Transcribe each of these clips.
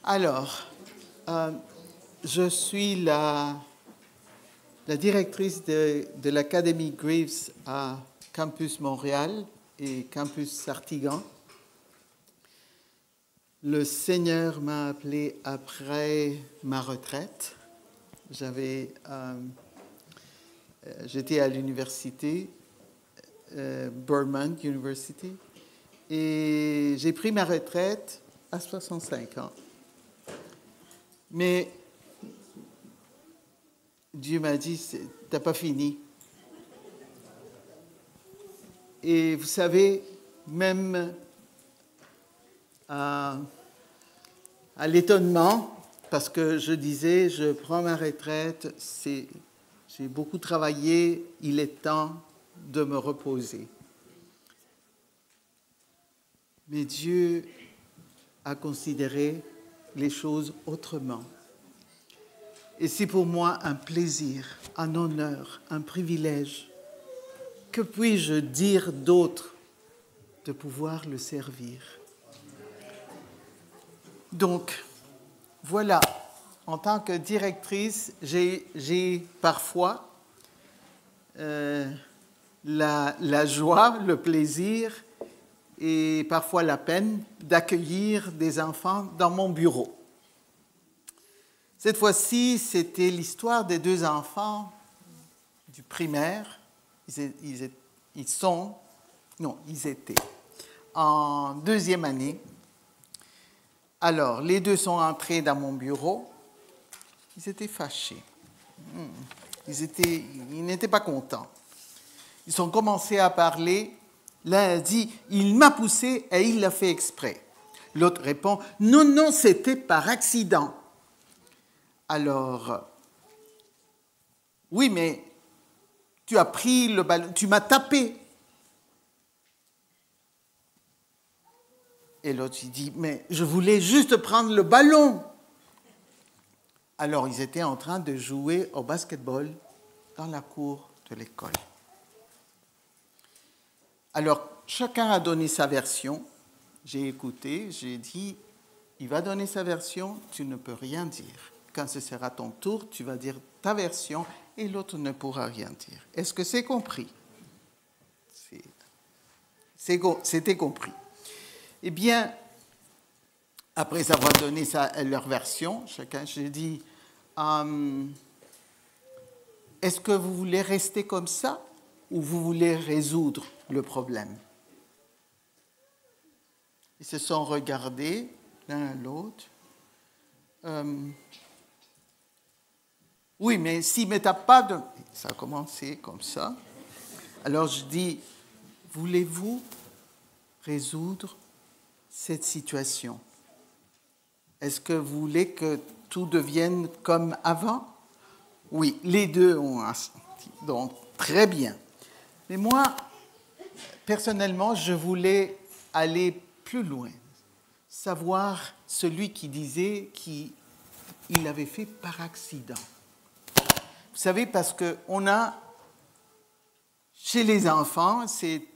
Alors, je suis la directrice de l'Académie Graves à Campus Montréal et Campus Sartigan. Le Seigneur m'a appelé après ma retraite. J'étais à l'université, Burman University, et j'ai pris ma retraite à 65 ans. Mais Dieu m'a dit, t'as pas fini. Et vous savez, même à l'étonnement, parce que je disais, je prends ma retraite, j'ai beaucoup travaillé, il est temps de me reposer. Mais Dieu a considéré les choses autrement. Et c'est pour moi un plaisir, un honneur, un privilège. Que puis-je dire d'autre de pouvoir le servir? Donc, voilà, en tant que directrice, j'ai parfois la joie, le plaisir et parfois la peine d'accueillir des enfants dans mon bureau. Cette fois-ci, c'était l'histoire des deux enfants du primaire. Ils étaient en deuxième année. Alors, les deux sont entrés dans mon bureau. Ils étaient fâchés. Ils n'étaient pas contents. Ils ont commencé à parler. L'un a dit, il m'a poussé et il l'a fait exprès. L'autre répond, non, c'était par accident. Alors, oui, mais tu as pris le ballon, tu m'as tapé. Et l'autre, il dit, mais je voulais juste prendre le ballon. Alors, ils étaient en train de jouer au basketball dans la cour de l'école. Alors, chacun a donné sa version. J'ai écouté, j'ai dit, il va donner sa version, tu ne peux rien dire. Quand ce sera ton tour, tu vas dire ta version et l'autre ne pourra rien dire. Est-ce que c'est compris? C'était compris. Eh bien, après avoir donné leur version, chacun, j'ai dit, est-ce que vous voulez rester comme ça ou vous voulez résoudre le problème? Ils se sont regardés l'un à l'autre. Oui, mais s'il ne me tape pas, ça a commencé comme ça. Alors je dis, voulez-vous résoudre cette situation? Est-ce que vous voulez que tout devienne comme avant? Oui, les deux ont assenti. Donc, très bien. Mais moi, personnellement, je voulais aller plus loin. Savoir celui qui disait qu'il l'avait fait par accident. Vous savez, parce qu'on a, chez les enfants, c'est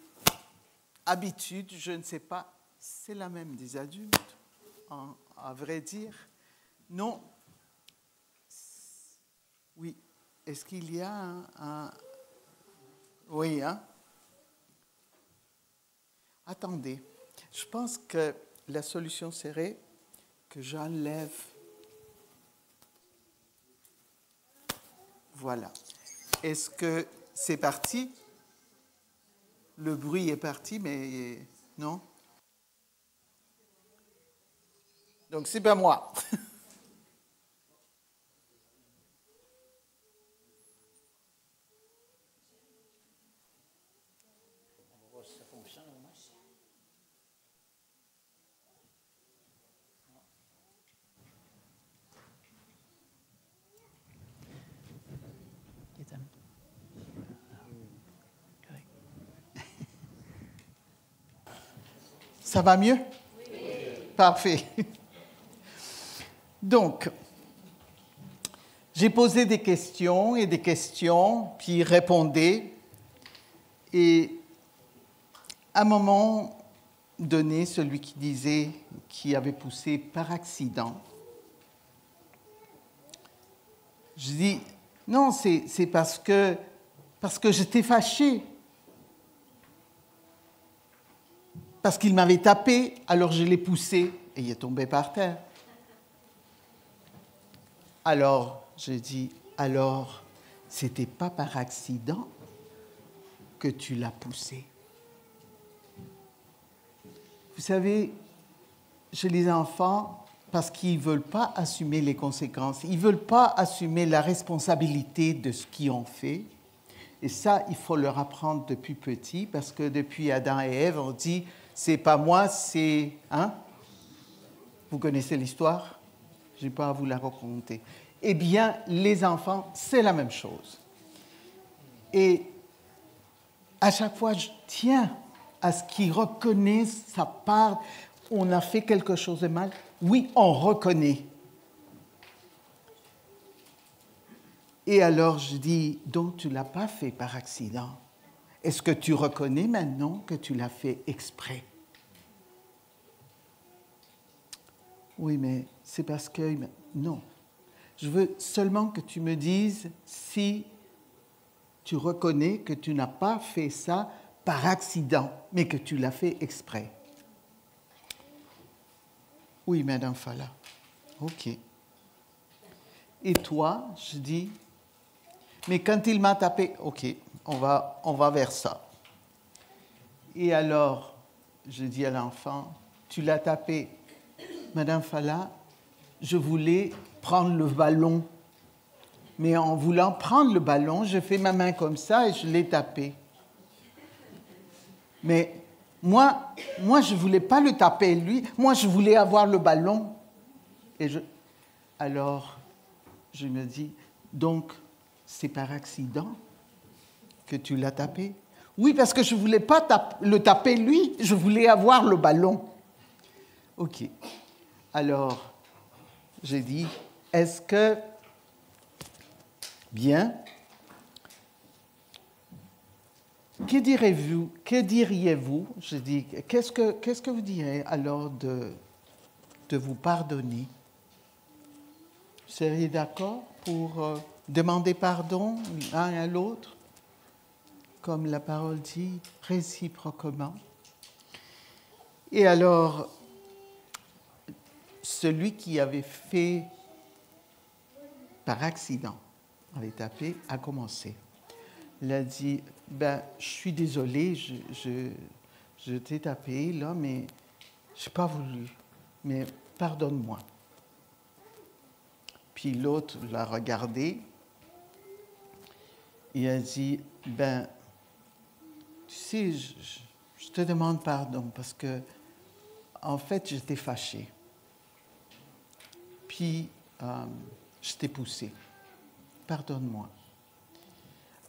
habitude, je ne sais pas, c'est la même des adultes, à vrai dire. Non. Oui. Est-ce qu'il y a un... Oui, hein? Attendez. Je pense que la solution serait que j'enlève... Voilà. Est-ce que c'est parti? Le bruit est parti, mais non? Donc, c'est pas moi. Ça va mieux? Oui. Parfait. Donc, j'ai posé des questions, puis ils répondaient. Et à un moment donné, celui qui disait, qui avait poussé par accident, Je dis, non, c'est parce que j'étais fâchée. Parce qu'il m'avait tapé, alors je l'ai poussé et il est tombé par terre. Alors, je dis, alors, c'était pas par accident que tu l'as poussé. Vous savez, chez les enfants, parce qu'ils ne veulent pas assumer les conséquences, ils ne veulent pas assumer la responsabilité de ce qu'ils ont fait. Et ça, il faut leur apprendre depuis petit, parce que depuis Adam et Ève, on dit, c'est pas moi, c'est... Hein? Vous connaissez l'histoire? Je n'ai pas à vous la raconter. Eh bien, les enfants, c'est la même chose. Et à chaque fois, je tiens à ce qu'ils reconnaissent sa part. On a fait quelque chose de mal. Oui, on reconnaît. Et alors, je dis, donc tu ne l'as pas fait par accident. Est-ce que tu reconnais maintenant que tu l'as fait exprès? Oui, mais c'est parce que... Non. Je veux seulement que tu me dises si tu reconnais que tu n'as pas fait ça par accident, mais que tu l'as fait exprès. Oui, Madame Falla. OK. Et toi, je dis, mais quand il m'a tapé, OK, on va vers ça. Et alors, je dis à l'enfant, tu l'as tapé. Madame Falla, je voulais prendre le ballon. Mais en voulant prendre le ballon, je fais ma main comme ça et je l'ai tapé. Mais moi, je ne voulais pas le taper, lui. Moi, je voulais avoir le ballon. Alors, je me dis, donc, c'est par accident que tu l'as tapé? Oui, parce que je ne voulais pas le taper, lui. Je voulais avoir le ballon. OK. Alors, j'ai dit, est-ce que... Bien. Que diriez-vous, je dis, qu'est-ce que vous diriez alors de vous pardonner? Vous seriez d'accord pour demander pardon l'un à l'autre, comme la parole dit, réciproquement? Et alors, celui qui avait fait par accident, avait tapé, a commencé. Il a dit, je suis désolé, je t'ai tapé là, mais je n'ai pas voulu, mais pardonne-moi. Puis l'autre l'a regardé et a dit, tu sais, je te demande pardon parce que, en fait, j'étais fâché. Puis, je t'ai poussé. Pardonne-moi.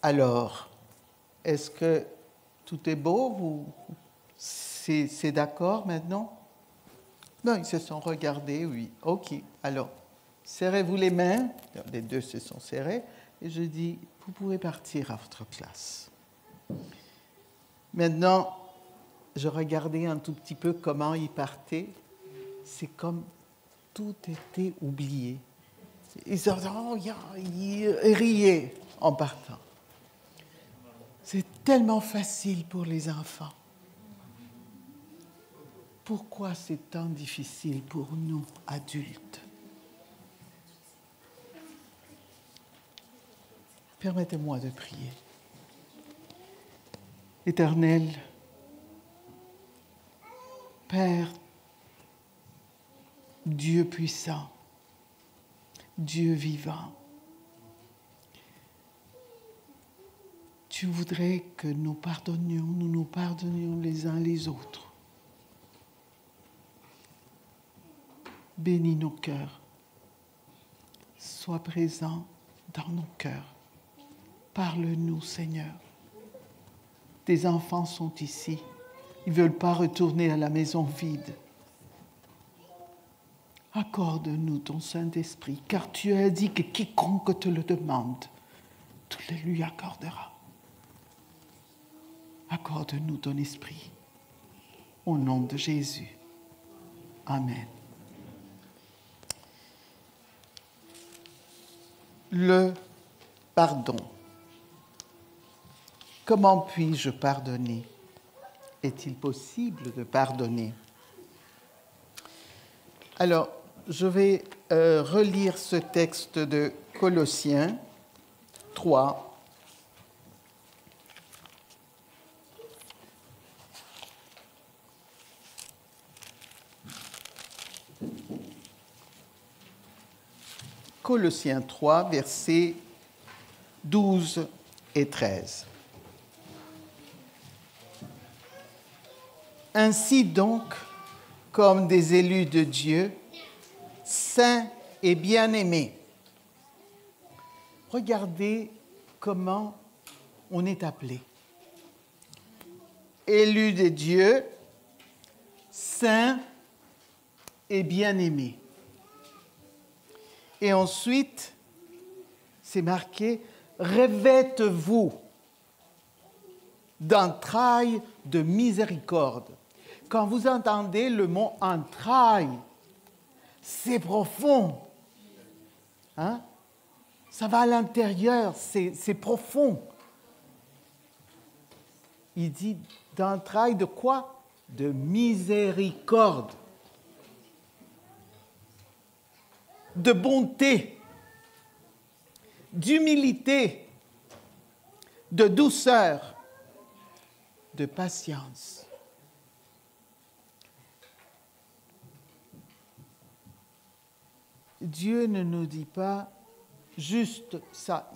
Alors, est-ce que tout est beau? C'est d'accord maintenant? Non, ils se sont regardés, oui. OK. Alors, serrez-vous les mains. Les deux se sont serrés. Et je dis, vous pouvez partir à votre place. Maintenant, je regardais un tout petit peu comment ils partaient. C'est comme tout était oublié. Ils riaient en partant. C'est tellement facile pour les enfants. Pourquoi c'est tant difficile pour nous, adultes? Permettez-moi de prier. Éternel, Père, Dieu puissant, Dieu vivant, tu voudrais que nous nous pardonnions les uns les autres. Bénis nos cœurs. Sois présent dans nos cœurs. Parle-nous, Seigneur. Tes enfants sont ici. Ils ne veulent pas retourner à la maison vide. Accorde-nous ton Saint-Esprit, car tu as dit que quiconque te le demande, tu le lui accorderas. Accorde-nous ton esprit. Au nom de Jésus. Amen. le pardon. Comment puis-je pardonner? Est-il possible de pardonner? Alors, je vais relire ce texte de Colossiens 3. Colossiens 3, versets 12 et 13. Ainsi donc, comme des élus de Dieu, saints et bien-aimés. Regardez comment on est appelé. Élus de Dieu, saints et bien-aimés. Et ensuite, c'est marqué, revêtez-vous d'entrailles de miséricorde. Quand vous entendez le mot entrailles, c'est profond. Hein? Ça va à l'intérieur, c'est profond. Il dit d'entrailles de quoi? De miséricorde. De bonté, d'humilité, de douceur, de patience. Dieu ne nous dit pas juste ça.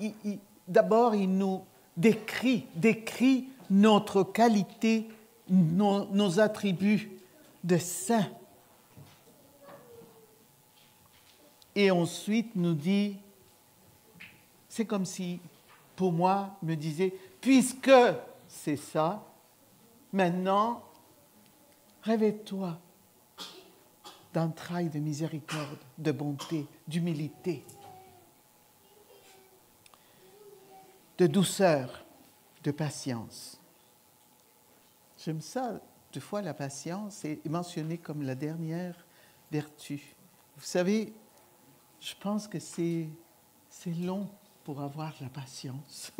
D'abord, il nous décrit notre qualité, nos attributs de saint. Et ensuite nous dit, c'est comme si, pour moi, me disait, puisque c'est ça, maintenant, revêt-toi d'entrailles de miséricorde, de bonté, d'humilité, de douceur, de patience. J'aime ça, des fois la patience est mentionnée comme la dernière vertu. Vous savez, je pense que c'est long pour avoir la patience.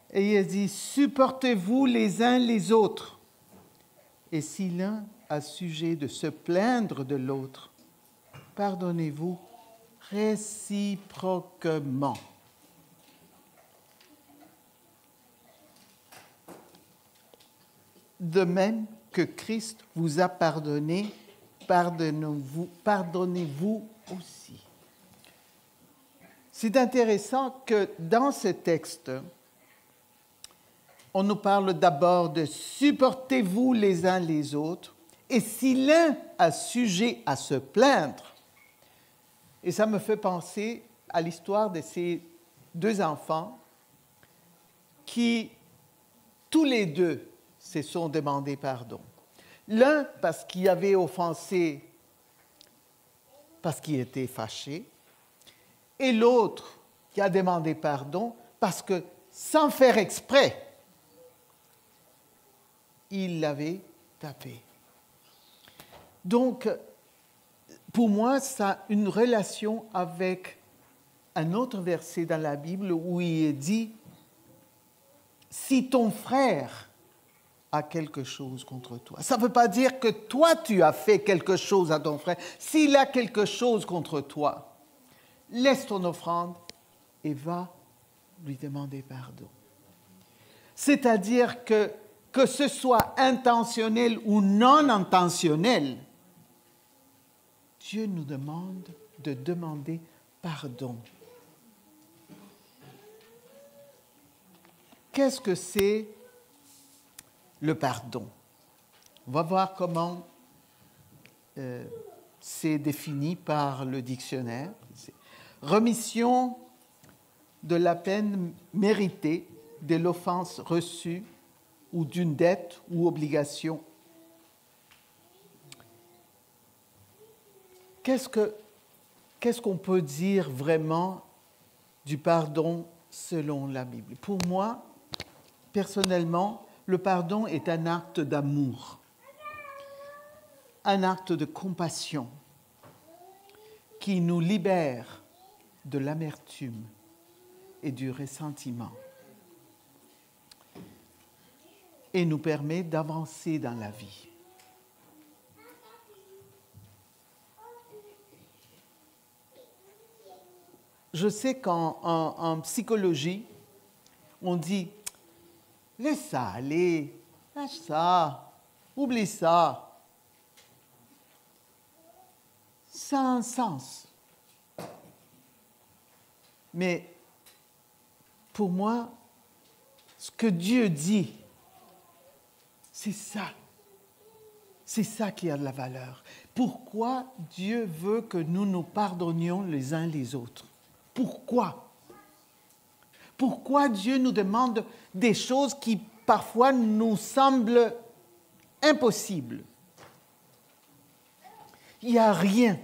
Et il dit, supportez-vous les uns les autres. Et si l'un a sujet de se plaindre de l'autre, pardonnez-vous réciproquement. De même que Christ vous a pardonné, pardonnez-vous aussi. C'est intéressant que dans ce texte, on nous parle d'abord de supportez-vous les uns les autres, et si l'un a sujet à se plaindre, et ça me fait penser à l'histoire de ces deux enfants qui, tous les deux, se sont demandé pardon. L'un parce qu'il avait offensé, parce qu'il était fâché, et l'autre qui a demandé pardon parce que, sans faire exprès, il l'avait tapé. Donc, pour moi, ça a une relation avec un autre verset dans la Bible où il est dit « Si ton frère a quelque chose contre toi », ça ne veut pas dire que toi, tu as fait quelque chose à ton frère. S'il a quelque chose contre toi, laisse ton offrande et va lui demander pardon. C'est-à-dire que ce soit intentionnel ou non intentionnel, Dieu nous demande de demander pardon. Qu'est-ce que c'est le pardon? On va voir comment c'est défini par le dictionnaire. C'est remission de la peine méritée, de l'offense reçue ou d'une dette ou obligation. Qu'est-ce qu'on peut dire vraiment du pardon selon la Bible? Pour moi, personnellement, le pardon est un acte d'amour, un acte de compassion qui nous libère de l'amertume et du ressentiment et nous permet d'avancer dans la vie. Je sais qu'en psychologie, on dit « laisse ça aller, lâche ça, oublie ça ». Ça a un sens. Mais pour moi, ce que Dieu dit, c'est ça. C'est ça qui a de la valeur. Pourquoi Dieu veut que nous nous pardonnions les uns les autres? Pourquoi? Pourquoi Dieu nous demande des choses qui parfois nous semblent impossibles? Il n'y a rien,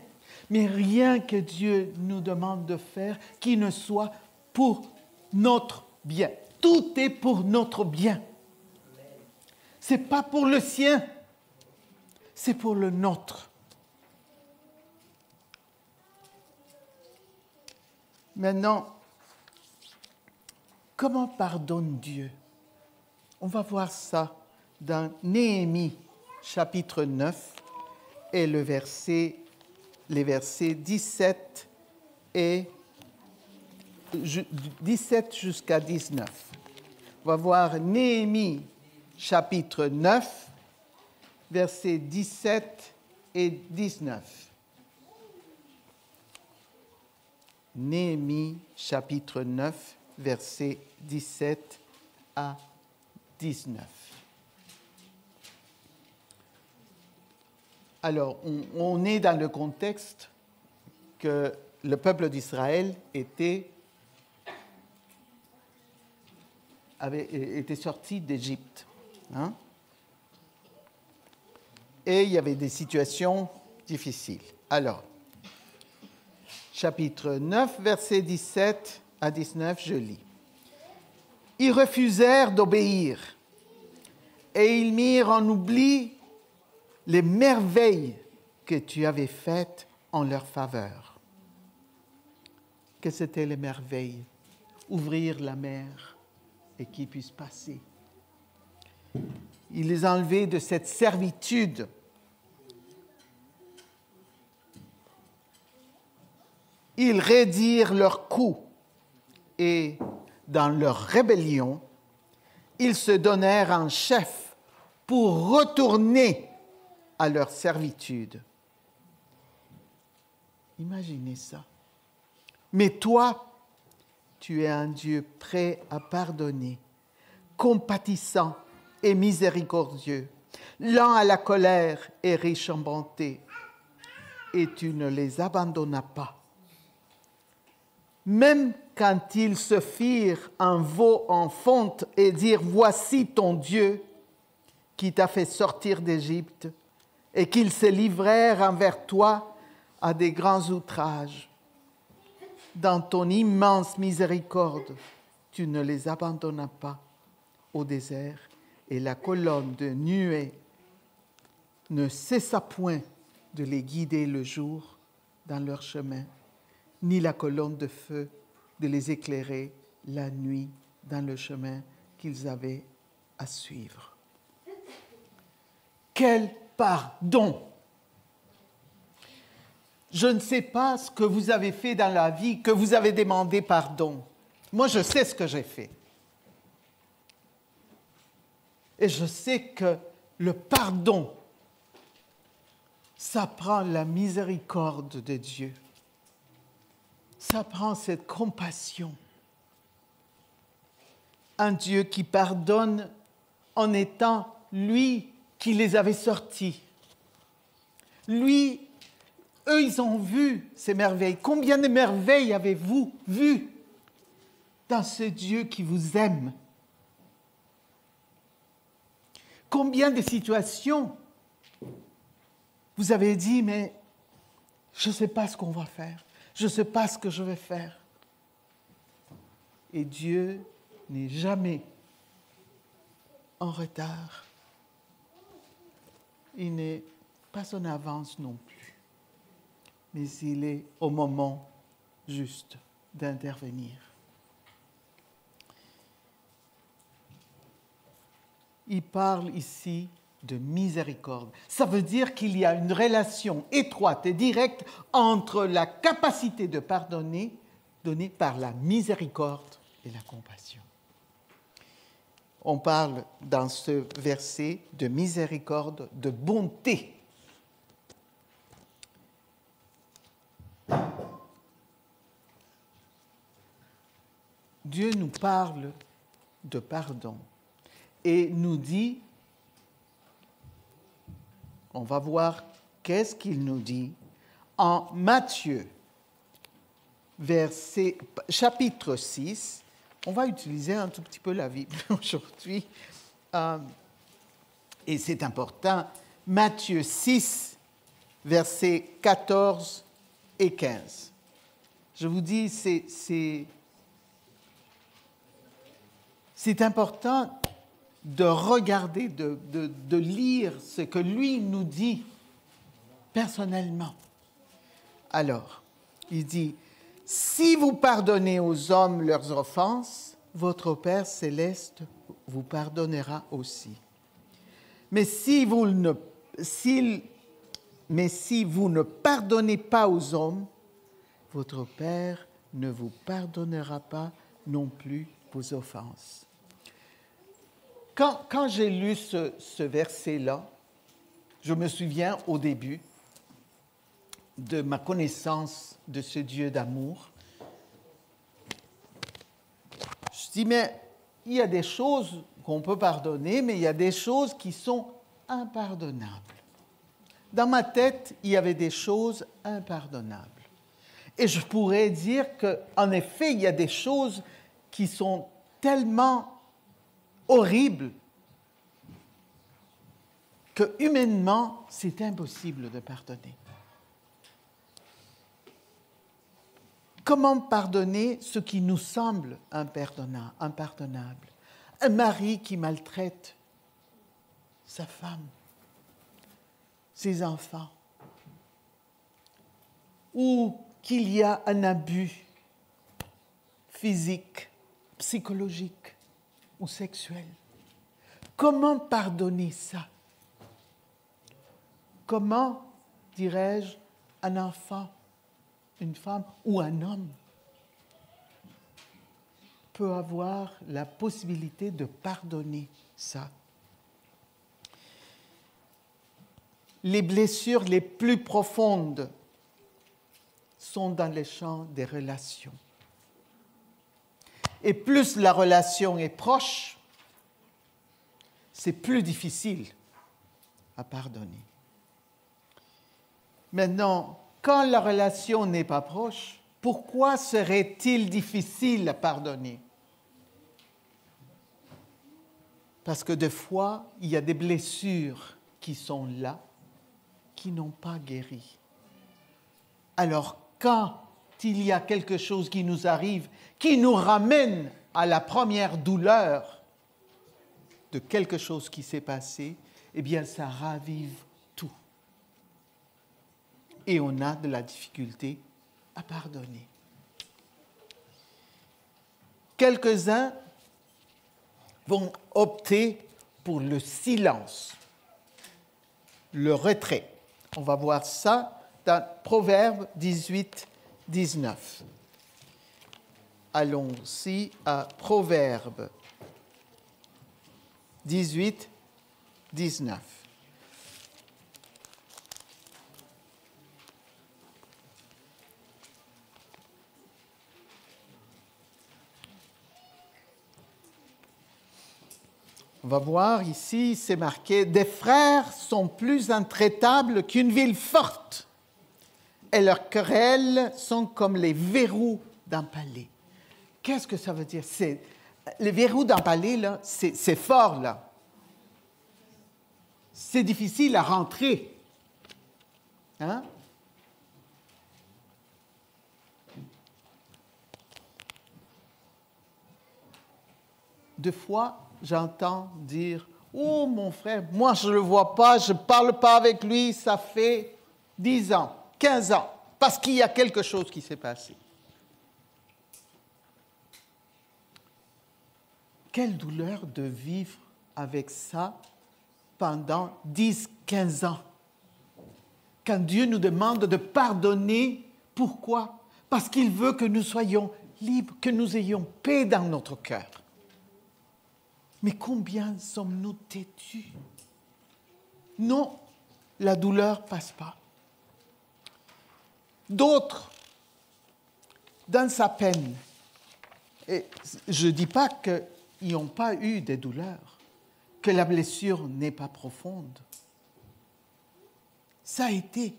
mais rien que Dieu nous demande de faire qui ne soit pour notre bien. Tout est pour notre bien. Ce n'est pas pour le sien, c'est pour le nôtre. Maintenant, comment pardonne Dieu? On va voir ça dans Néhémie, chapitre 9, et les versets 17 jusqu'à 19. On va voir Néhémie, chapitre 9, versets 17 et 19. Néhémie, chapitre 9, versets 17 à 19. Alors, on est dans le contexte que le peuple d'Israël était sorti d'Égypte. Hein? Et il y avait des situations difficiles. Alors, chapitre 9, versets 17 à 19, je lis. « Ils refusèrent d'obéir, et ils mirent en oubli les merveilles que tu avais faites en leur faveur. » Quelles étaient les merveilles? Ouvrir la mer et qu'ils puissent passer. Il les a enlevés de cette servitude. Ils raidirent leurs coups et, dans leur rébellion, ils se donnèrent en chef pour retourner à leur servitude. Imaginez ça. Mais toi, tu es un Dieu prêt à pardonner, compatissant et miséricordieux, lent à la colère et riche en bonté, et tu ne les abandonnas pas. Même quand ils se firent un veau en fonte et dirent « Voici ton Dieu qui t'a fait sortir d'Égypte » et qu'ils se livrèrent envers toi à des grands outrages. Dans ton immense miséricorde, tu ne les abandonnas pas au désert et la colonne de nuée ne cessa point de les guider le jour dans leur chemin, ni la colonne de feu de les éclairer la nuit dans le chemin qu'ils avaient à suivre. Quel pardon! Je ne sais pas ce que vous avez fait dans la vie, que vous avez demandé pardon. Moi, je sais ce que j'ai fait. Et je sais que le pardon, ça prend la miséricorde de Dieu. Ça prend cette compassion. Un Dieu qui pardonne en étant lui qui les avait sortis. Lui, eux, ils ont vu ces merveilles. Combien de merveilles avez-vous vues dans ce Dieu qui vous aime? Combien de situations vous avez dit, mais je ne sais pas ce qu'on va faire. Je ne sais pas ce que je vais faire. Et Dieu n'est jamais en retard. Il n'est pas en avance non plus. Mais il est au moment juste. d'intervenir. Il parle ici de miséricorde. Ça veut dire qu'il y a une relation étroite et directe entre la capacité de pardonner donnée par la miséricorde et la compassion. On parle dans ce verset de miséricorde, de bonté. Dieu nous parle de pardon et nous dit, on va voir qu'est-ce qu'il nous dit en Matthieu, chapitre 6. On va utiliser un tout petit peu la Bible aujourd'hui. Et c'est important. Matthieu 6, versets 14 et 15. Je vous dis, c'est important de regarder, de lire ce que lui nous dit personnellement. Alors, il dit, « Si vous pardonnez aux hommes leurs offenses, votre Père céleste vous pardonnera aussi. Mais si vous ne pardonnez pas aux hommes, votre Père ne vous pardonnera pas non plus vos offenses. » Quand j'ai lu ce verset-là, je me souviens au début de ma connaissance de ce Dieu d'amour. Je dis, mais il y a des choses qu'on peut pardonner, mais il y a des choses qui sont impardonnables. Dans ma tête, il y avait des choses impardonnables. Et je pourrais dire qu'en effet, il y a des choses qui sont tellement horribles que humainement, c'est impossible de pardonner. Comment pardonner ce qui nous semble impardonnable? Un mari qui maltraite sa femme, ses enfants, ou qu'il y a un abus physique, psychologique ou sexuel. Comment pardonner ça? Comment, dirais-je, un enfant, une femme ou un homme peut avoir la possibilité de pardonner ça? Les blessures les plus profondes sont dans les champs des relations. Et plus la relation est proche, c'est plus difficile à pardonner. Maintenant, quand la relation n'est pas proche, pourquoi serait-il difficile à pardonner? Parce que des fois, il y a des blessures qui sont là, qui n'ont pas guéri. Alors, quand il y a quelque chose qui nous arrive, qui nous ramène à la première douleur de quelque chose qui s'est passé, eh bien, ça ravive tout. Et on a de la difficulté à pardonner. Quelques-uns vont opter pour le silence, le retrait. On va voir ça dans Proverbe 18, 19. Allons-y à Proverbe 18, 19. On va voir ici, c'est marqué « Des frères sont plus intraitables qu'une ville forte, et leurs querelles sont comme les verrous d'un palais. » Qu'est-ce que ça veut dire? Les verrous d'un palais, là, c'est fort, là. C'est difficile à rentrer. Hein? Deux fois, j'entends dire « Oh, mon frère, moi, je ne le vois pas, je ne parle pas avec lui, ça fait 10 ans, 15 ans, parce qu'il y a quelque chose qui s'est passé. » quelle douleur de vivre avec ça pendant 10, 15 ans. Quand Dieu nous demande de pardonner, pourquoi? Parce qu'il veut que nous soyons libres, que nous ayons paix dans notre cœur. Mais combien sommes-nous têtus? Non, la douleur ne passe pas. D'autres, dans sa peine, et je ne dis pas qu'ils n'ont pas eu des douleurs, que la blessure n'est pas profonde. Ça a été.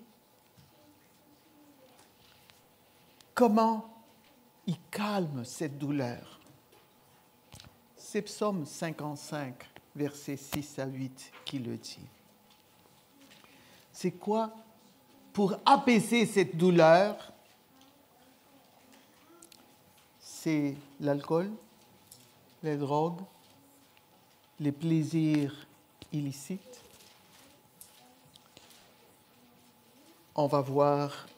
Comment il calme cette douleur? C'est Psaume 55, versets 6 à 8 qui le dit. C'est quoi? Pour apaiser cette douleur, c'est l'alcool, les drogues, les plaisirs illicites. On va voir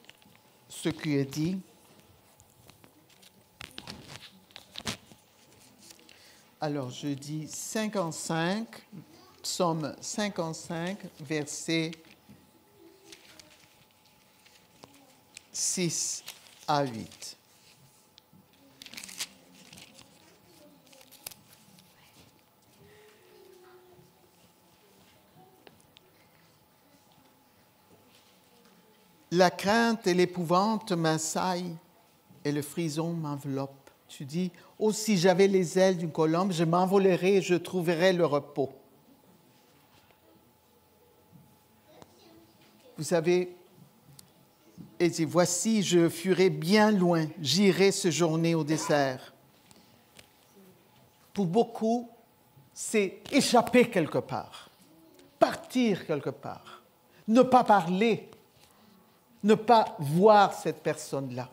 ce qui est dit. Alors, je dis 55, Psaume 55, versets 6 à 8. La crainte et l'épouvante m'assaillent et le frison m'enveloppe. Tu dis, oh, si j'avais les ailes d'une colombe, je m'envolerais et je trouverais le repos. Vous savez, et dit, voici, je fuirai bien loin, j'irai séjourner au désert. Pour beaucoup, c'est échapper quelque part, partir quelque part, ne pas parler, ne pas voir cette personne-là.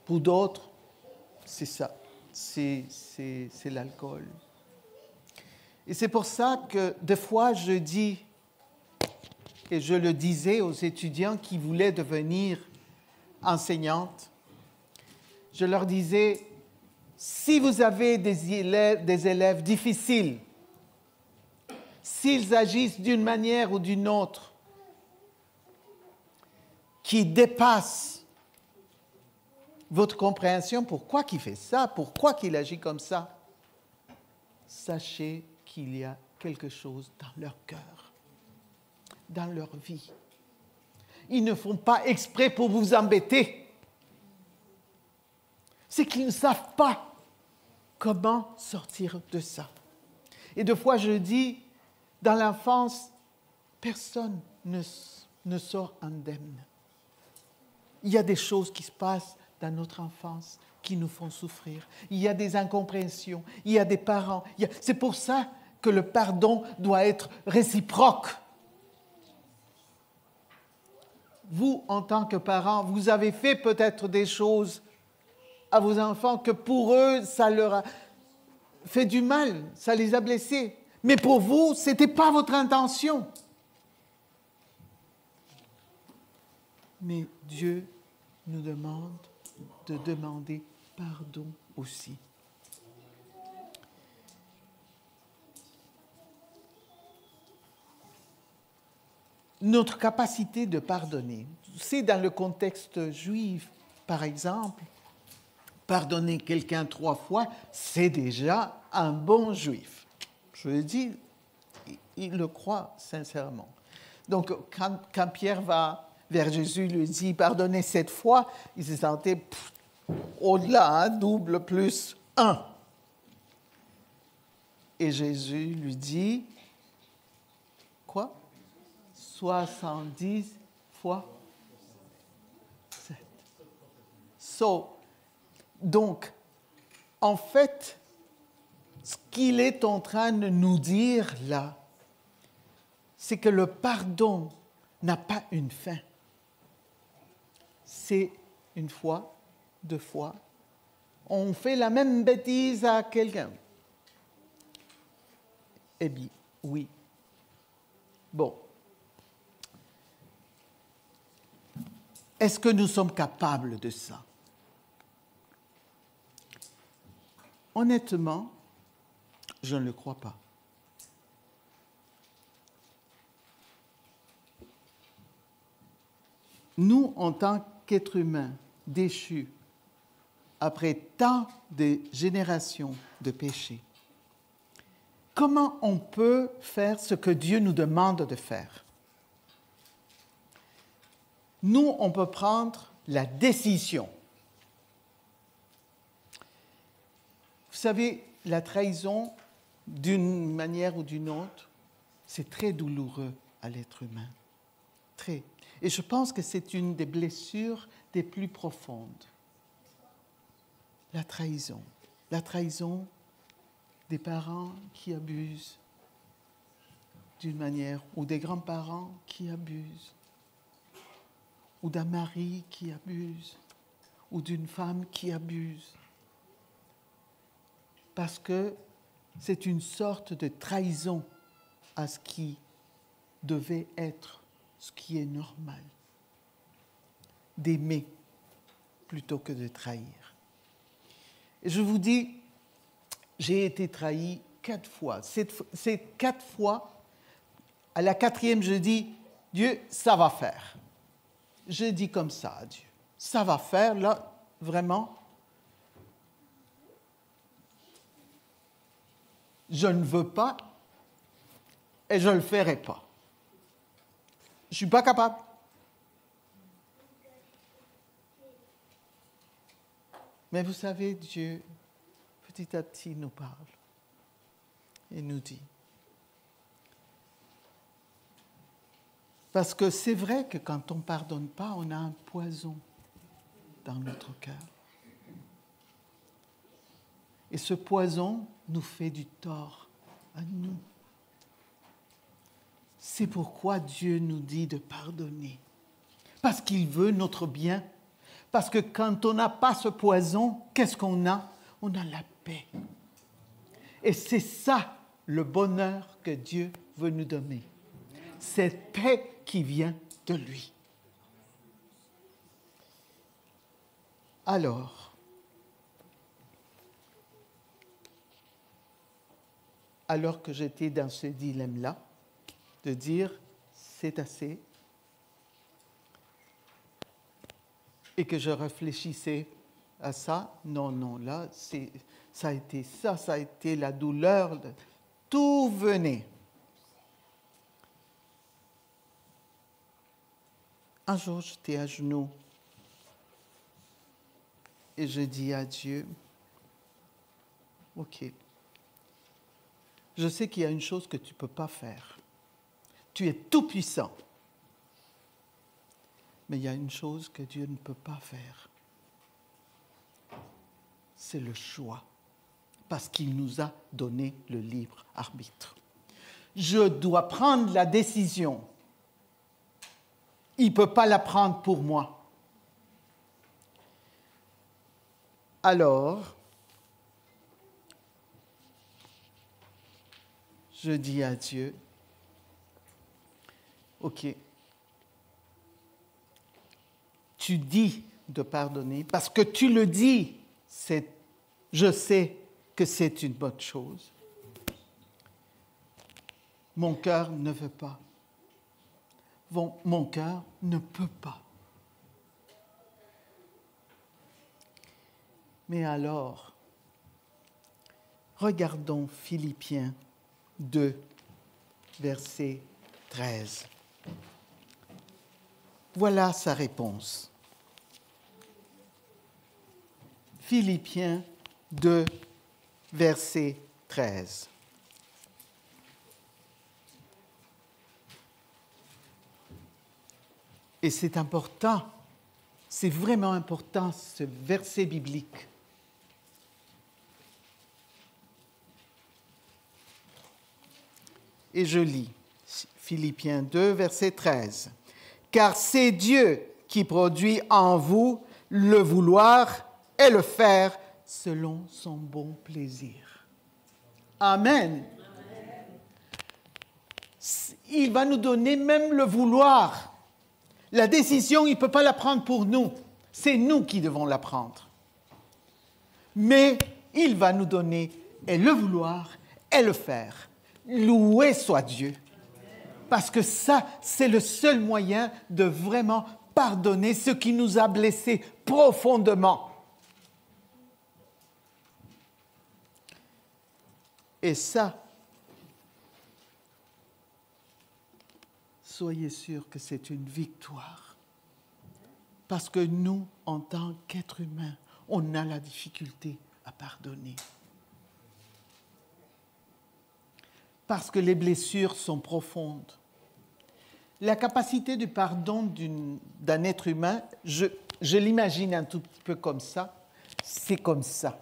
Pour d'autres, c'est ça, c'est l'alcool. Et c'est pour ça que des fois je dis, et je le disais aux étudiants qui voulaient devenir enseignantes, je leur disais, si vous avez des élèves difficiles, s'ils agissent d'une manière ou d'une autre, qui dépassent votre compréhension, pourquoi il fait ça, pourquoi il agit comme ça, sachez qu'il y a quelque chose dans leur cœur, dans leur vie. Ils ne font pas exprès pour vous embêter. C'est qu'ils ne savent pas comment sortir de ça. Et des fois, je dis, dans l'enfance, personne ne sort indemne. Il y a des choses qui se passent dans notre enfance qui nous font souffrir. Il y a des incompréhensions, il y a des parents. C'est pour ça que le pardon doit être réciproque. Vous, en tant que parents, vous avez fait peut-être des choses à vos enfants que pour eux, ça leur a fait du mal, ça les a blessés. Mais pour vous, ce n'était pas votre intention. Mais Dieu nous demande de demander pardon aussi. Notre capacité de pardonner, c'est dans le contexte juif, par exemple, pardonner quelqu'un 3 fois, c'est déjà un bon juif. Je le dis, il le croit sincèrement. Donc, quand Pierre va vers Jésus, il lui dit, pardonnez 7 fois, il se sentait au-delà, double plus 1. Et Jésus lui dit, quoi? 70 fois 7. Donc, en fait, ce qu'il est en train de nous dire là, c'est que le pardon n'a pas une fin. C'est une fois, 2 fois. On fait la même bêtise à quelqu'un. Eh bien, oui. Bon. Est-ce que nous sommes capables de ça? honnêtement, je ne le crois pas. Nous, en tant qu'êtres humains déchus, après tant de générations de péchés, comment on peut faire ce que Dieu nous demande de faire? Nous, on peut prendre la décision. Vous savez, la trahison, d'une manière ou d'une autre, c'est très douloureux à l'être humain. Très. Et je pense que c'est une des blessures des plus profondes. La trahison. La trahison des parents qui abusent d'une manière, ou des grands-parents qui abusent, ou d'un mari qui abuse, ou d'une femme qui abuse. Parce que c'est une sorte de trahison à ce qui devait être, ce qui est normal. D'aimer plutôt que de trahir. Et je vous dis, j'ai été trahi 4 fois. Ces 4 fois, à la 4e, je dis, Dieu, ça va faire. Je dis comme ça à Dieu. Ça va faire, là, vraiment. Je ne veux pas et je ne le ferai pas. Je ne suis pas capable. Mais vous savez, Dieu, petit à petit, nous parle et nous dit. Parce que c'est vrai que quand on ne pardonne pas, on a un poison dans notre cœur. Et ce poison nous fait du tort à nous. C'est pourquoi Dieu nous dit de pardonner. Parce qu'il veut notre bien. Parce que quand on n'a pas ce poison, qu'est-ce qu'on a? On a la paix. Et c'est ça le bonheur que Dieu veut nous donner. Cette paix qui vient de lui. Alors que j'étais dans ce dilemme-là, de dire c'est assez, et que je réfléchissais à ça, non, là, ça a été la douleur, tout venait. Un jour, j'étais à genoux et je dis à Dieu, OK, je sais qu'il y a une chose que tu ne peux pas faire. Tu es tout puissant. Mais il y a une chose que Dieu ne peut pas faire. C'est le choix. Parce qu'il nous a donné le libre arbitre. Je dois prendre la décision. Il ne peut pas la prendre pour moi. Alors, je dis à Dieu, OK, tu dis de pardonner, parce que tu le dis, je sais que c'est une bonne chose. Mon cœur ne veut pas. Mon cœur ne peut pas. Mais alors, regardons Philippiens 2, verset 13. Voilà sa réponse. Philippiens 2, verset 13. Et c'est important, c'est vraiment important ce verset biblique. Et je lis Philippiens 2, verset 13. « Car c'est Dieu qui produit en vous le vouloir et le faire selon son bon plaisir. » Amen. Il va nous donner même le vouloir. La décision, il ne peut pas la prendre pour nous. C'est nous qui devons la prendre. Mais il va nous donner et le vouloir et le faire. Loué soit Dieu. Parce que ça, c'est le seul moyen de vraiment pardonner ce qui nous a blessés profondément. Et ça, soyez sûrs que c'est une victoire. Parce que nous, en tant qu'êtres humains, on a la difficulté à pardonner. Parce que les blessures sont profondes. La capacité de pardon d'un être humain, je l'imagine un tout petit peu comme ça, c'est comme ça.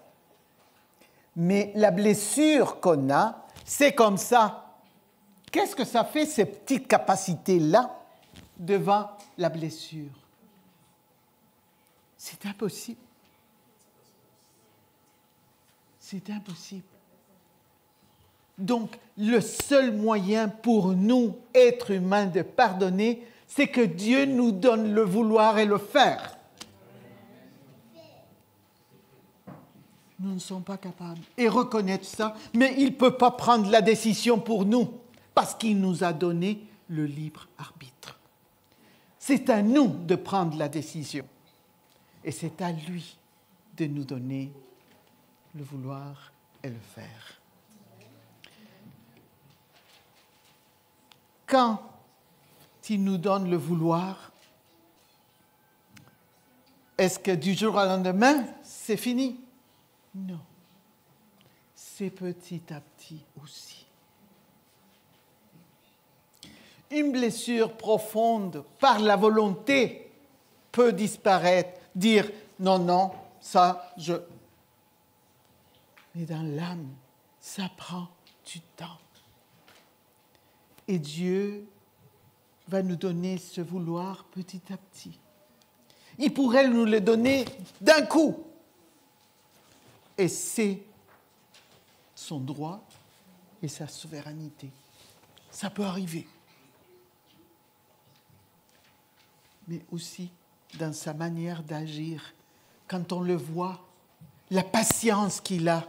Mais la blessure qu'on a, c'est comme ça. Qu'est-ce que ça fait, ces petites capacités-là, devant la blessure? C'est impossible. C'est impossible. Donc, le seul moyen pour nous, êtres humains, de pardonner, c'est que Dieu nous donne le vouloir et le faire. Nous ne sommes pas capables. Et reconnaître ça, mais il ne peut pas prendre la décision pour nous, parce qu'il nous a donné le libre arbitre. C'est à nous de prendre la décision. Et c'est à lui de nous donner le vouloir et le faire. Quand il nous donne le vouloir, est-ce que du jour au lendemain, c'est fini? Non. C'est petit à petit aussi. Une blessure profonde par la volonté peut disparaître, dire non, non, ça, je... Mais dans l'âme, ça prend du temps. Et Dieu va nous donner ce vouloir petit à petit. Il pourrait nous le donner d'un coup. Et c'est son droit et sa souveraineté. Ça peut arriver. Mais aussi dans sa manière d'agir, quand on le voit, la patience qu'il a,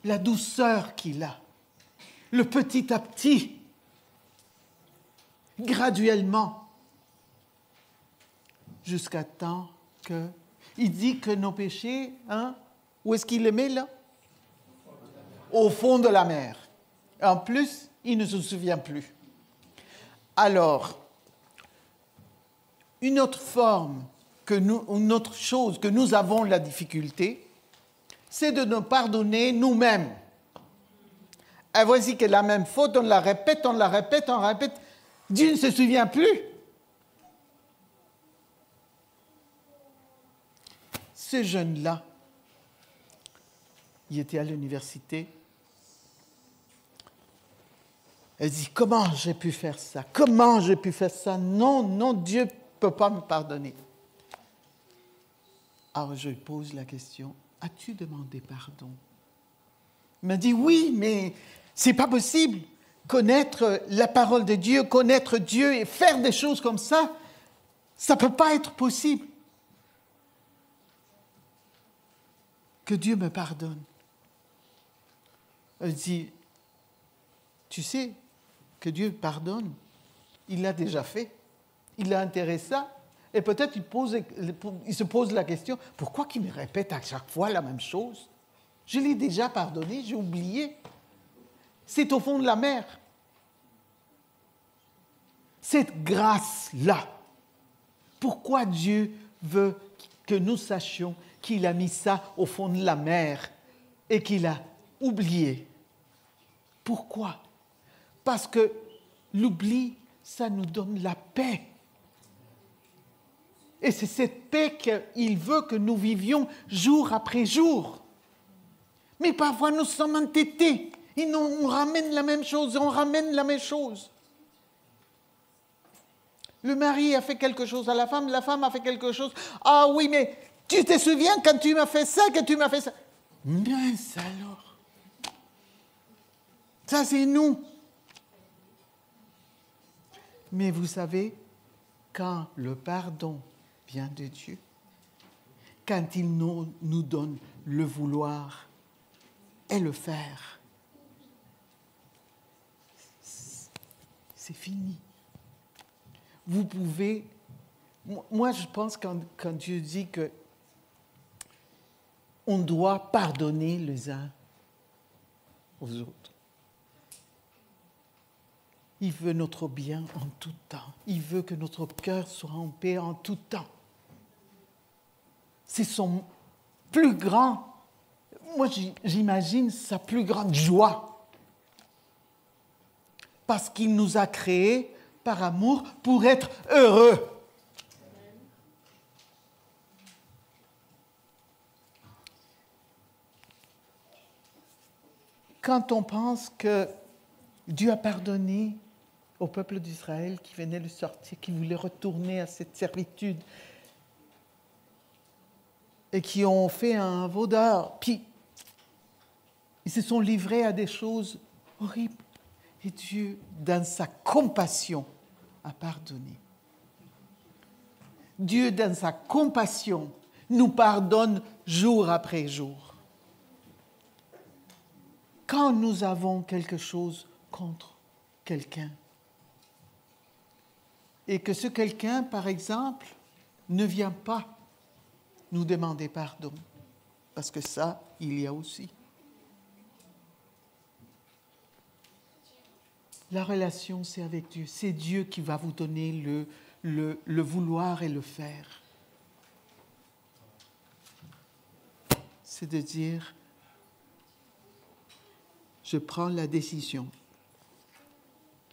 la douceur qu'il a, le petit à petit, graduellement, jusqu'à temps que... Il dit que nos péchés, où est-ce qu'il les met là? Au fond de la mer. En plus, il ne se souvient plus. Alors, une autre chose que nous avons la difficulté, c'est de nous pardonner nous-mêmes. Et voici que la même faute, on la répète. Dieu ne se souvient plus. Ce jeune-là, il était à l'université. Elle dit, comment j'ai pu faire ça? Comment j'ai pu faire ça? Non, non, Dieu ne peut pas me pardonner. Alors je lui pose la question, as-tu demandé pardon? Il m'a dit, oui, mais c'est pas possible. Connaître la parole de Dieu, connaître Dieu et faire des choses comme ça ne peut pas être possible. Que Dieu me pardonne. Elle dit, tu sais que Dieu pardonne, il l'a déjà fait, il a intérêt ça, et peut-être il se pose la question, pourquoi qu'il me répète à chaque fois la même chose? Je l'ai déjà pardonné, j'ai oublié. C'est au fond de la mer. Cette grâce-là, pourquoi Dieu veut que nous sachions qu'il a mis ça au fond de la mer et qu'il a oublié? Pourquoi? Parce que l'oubli, ça nous donne la paix. Et c'est cette paix qu'il veut que nous vivions jour après jour. Mais parfois, nous sommes entêtés. Et on ramène la même chose, Le mari a fait quelque chose à la femme a fait quelque chose. Ah oui, mais tu te souviens quand tu m'as fait ça, Mince alors. Ça, c'est nous. Mais vous savez, quand le pardon vient de Dieu, quand il nous donne le vouloir et le faire, c'est fini. Vous pouvez... Moi, je pense quand Dieu dit que on doit pardonner les uns aux autres. Il veut notre bien en tout temps. Il veut que notre cœur soit en paix en tout temps. C'est son plus grand, moi j'imagine sa plus grande joie. Parce qu'il nous a créés par amour pour être heureux. Quand on pense que Dieu a pardonné au peuple d'Israël qui venait de sortir, qui voulait retourner à cette servitude et qui ont fait un veau d'or, puis ils se sont livrés à des choses horribles. Et Dieu, dans sa compassion, a pardonné. Dieu, dans sa compassion, nous pardonne jour après jour. Quand nous avons quelque chose contre quelqu'un, et que ce quelqu'un, par exemple, ne vient pas nous demander pardon, parce que ça, il y a aussi. La relation, c'est avec Dieu. C'est Dieu qui va vous donner le vouloir et le faire. C'est de dire, je prends la décision.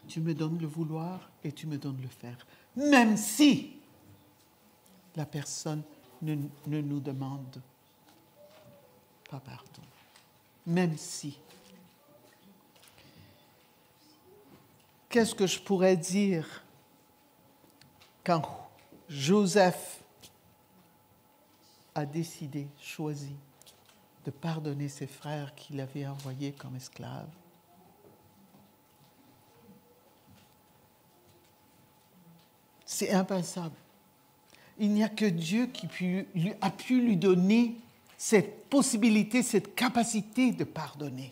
Tu me donnes le vouloir et tu me donnes le faire. Même si la personne ne nous demande pas pardon. Même si. Qu'est-ce que je pourrais dire quand Joseph a décidé, choisi de pardonner ses frères qu'il avait envoyés comme esclaves? C'est impensable. Il n'y a que Dieu qui a pu lui donner cette possibilité, cette capacité de pardonner.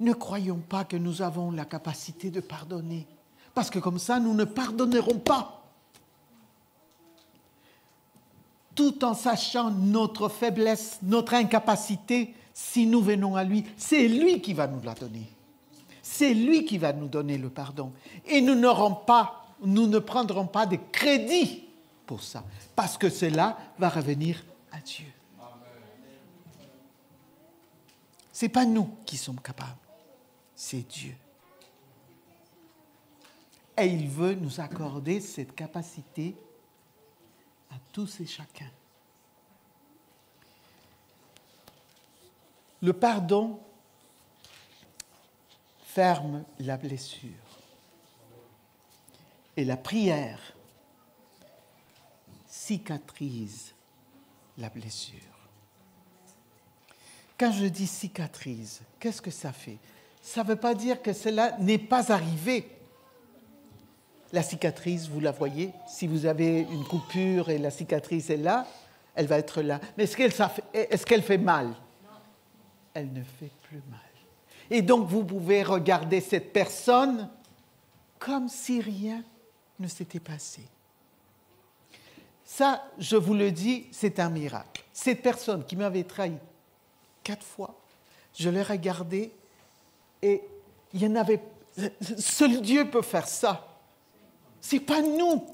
Ne croyons pas que nous avons la capacité de pardonner, parce que comme ça, nous ne pardonnerons pas. Tout en sachant notre faiblesse, notre incapacité, si nous venons à lui, c'est lui qui va nous la donner. C'est lui qui va nous donner le pardon. Et nous ne prendrons pas de crédit pour ça, parce que cela va revenir à Dieu. Ce n'est pas nous qui sommes capables, c'est Dieu. Et il veut nous accorder cette capacité à tous et chacun. Le pardon ferme la blessure. Et la prière cicatrise la blessure. Quand je dis cicatrise, qu'est-ce que ça fait? Ça ne veut pas dire que cela n'est pas arrivé. La cicatrice, vous la voyez, si vous avez une coupure et la cicatrice est là, elle va être là. Mais est-ce qu'elle fait mal? Non. Elle ne fait plus mal. Et donc, vous pouvez regarder cette personne comme si rien ne s'était passé. Ça, je vous le dis, c'est un miracle. Cette personne qui m'avait trahi 4 fois, je l'ai regardée et il y en avait... Seul Dieu peut faire ça. Ce n'est pas nous.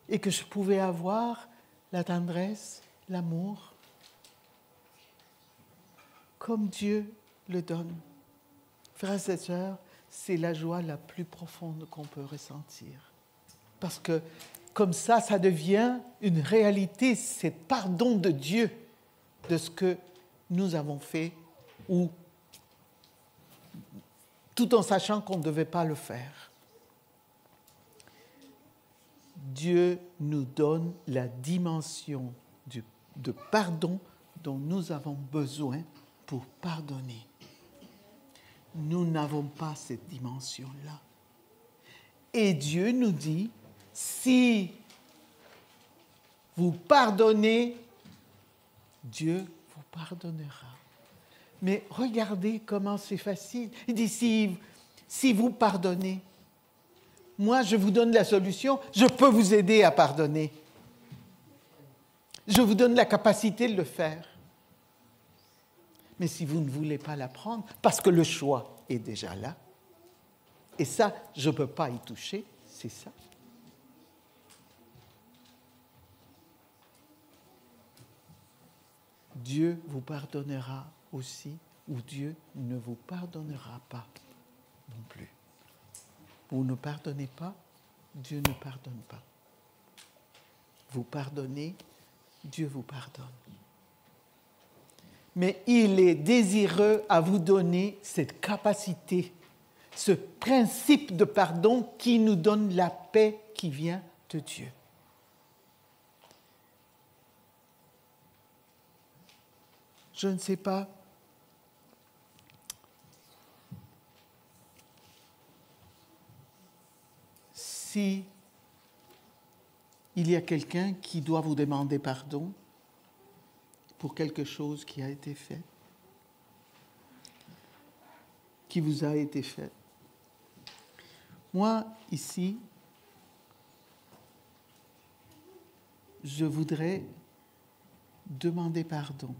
Et que je pouvais avoir la tendresse, l'amour, comme Dieu le donne. Frères et sœurs, c'est la joie la plus profonde qu'on peut ressentir. Parce que comme ça devient une réalité, c'est pardon de Dieu de ce que nous avons fait, ou tout en sachant qu'on ne devait pas le faire. Dieu nous donne la dimension de pardon dont nous avons besoin pour pardonner. Nous n'avons pas cette dimension-là. Et Dieu nous dit, si vous pardonnez, Dieu vous pardonnera. Mais regardez comment c'est facile. Il dit, si vous pardonnez, moi je vous donne la solution, je peux vous aider à pardonner. Je vous donne la capacité de le faire. Mais si vous ne voulez pas la prendre, parce que le choix est déjà là, et ça, je ne peux pas y toucher, c'est ça. Dieu vous pardonnera aussi, ou Dieu ne vous pardonnera pas non plus. Vous ne pardonnez pas, Dieu ne pardonne pas. Vous pardonnez, Dieu vous pardonne. Mais il est désireux à vous donner cette capacité, ce principe de pardon qui nous donne la paix qui vient de Dieu. Je ne sais pas si il y a quelqu'un qui doit vous demander pardon pour quelque chose qui a été fait, qui vous a été fait. Moi, ici, je voudrais demander pardon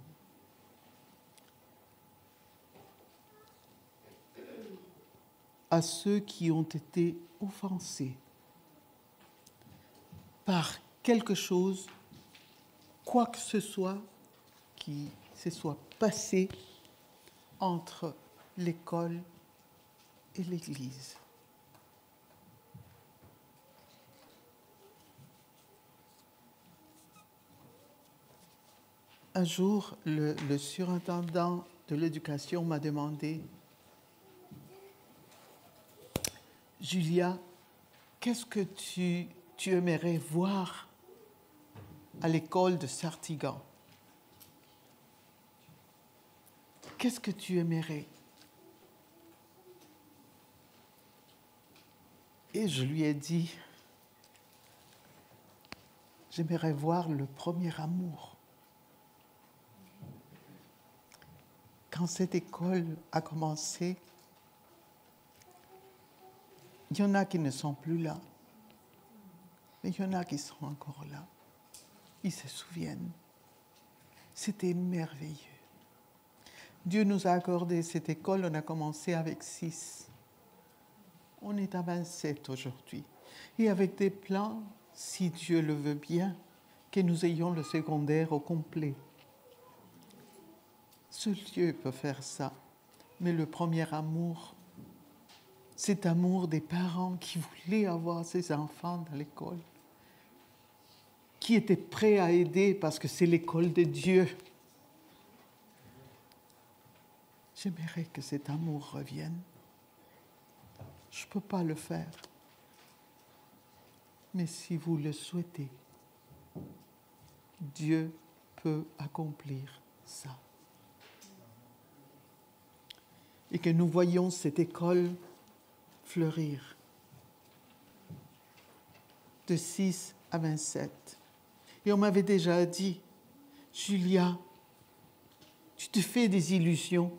à ceux qui ont été offensés par quelque chose, quoi que ce soit, qui se soit passé entre l'école et l'Église. Un jour, le surintendant de l'éducation m'a demandé « Julia, qu'est-ce que tu aimerais voir à l'école de Sartigan? Qu'est-ce que tu aimerais ?» Et je lui ai dit « J'aimerais voir le premier amour. » Quand cette école a commencé, il y en a qui ne sont plus là, mais il y en a qui sont encore là. Ils se souviennent. C'était merveilleux. Dieu nous a accordé cette école, on a commencé avec 6. On est à 27 aujourd'hui. Et avec des plans, si Dieu le veut bien, que nous ayons le secondaire au complet. Seul Dieu peut faire ça. Mais le premier amour, cet amour des parents qui voulaient avoir ces enfants dans l'école, qui étaient prêts à aider parce que c'est l'école de Dieu. J'aimerais que cet amour revienne. Je ne peux pas le faire. Mais si vous le souhaitez, Dieu peut accomplir ça. Et que nous voyons cette école fleurir de 6 à 27. Et on m'avait déjà dit, Julia, tu te fais des illusions.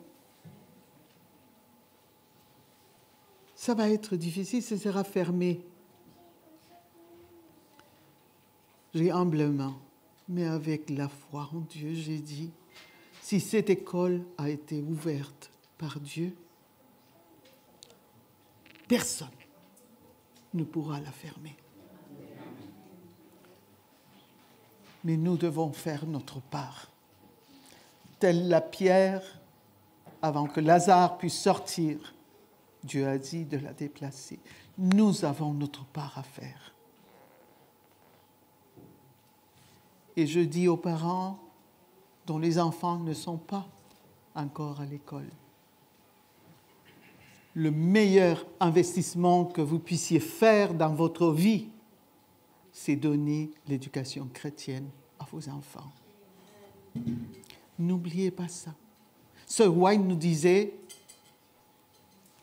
Ça va être difficile, ça sera fermé. J'ai humblement, mais avec la foi en Dieu, j'ai dit, si cette école a été ouverte par Dieu, personne ne pourra la fermer. Mais nous devons faire notre part. Telle la pierre, avant que Lazare puisse sortir, Dieu a dit de la déplacer. Nous avons notre part à faire. Et je dis aux parents dont les enfants ne sont pas encore à l'école, le meilleur investissement que vous puissiez faire dans votre vie, c'est donner l'éducation chrétienne à vos enfants. N'oubliez pas ça. Sir White nous disait,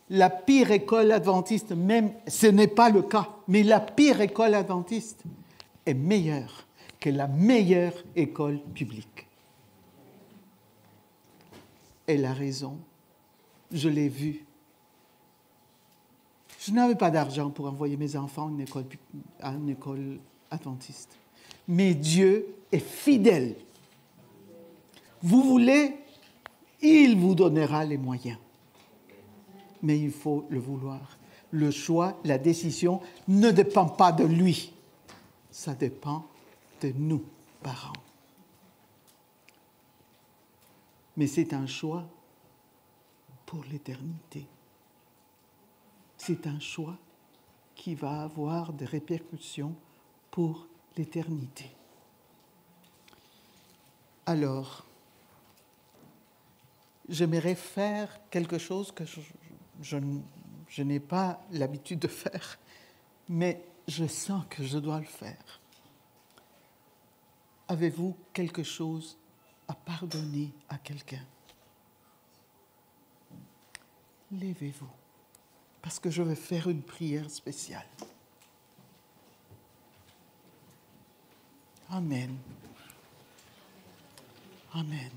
la pire école adventiste, même ce n'est pas le cas, mais la pire école adventiste est meilleure que la meilleure école publique. Elle a raison. Je l'ai vu. Je n'avais pas d'argent pour envoyer mes enfants à une école adventiste. Mais Dieu est fidèle. Vous voulez, il vous donnera les moyens. Mais il faut le vouloir. Le choix, la décision ne dépend pas de lui. Ça dépend de nous, parents. Mais c'est un choix pour l'éternité. C'est un choix qui va avoir des répercussions pour l'éternité. Alors, j'aimerais faire quelque chose que je n'ai pas l'habitude de faire, mais je sens que je dois le faire. Avez-vous quelque chose à pardonner à quelqu'un? Levez-vous, parce que je vais faire une prière spéciale. Amen. Amen.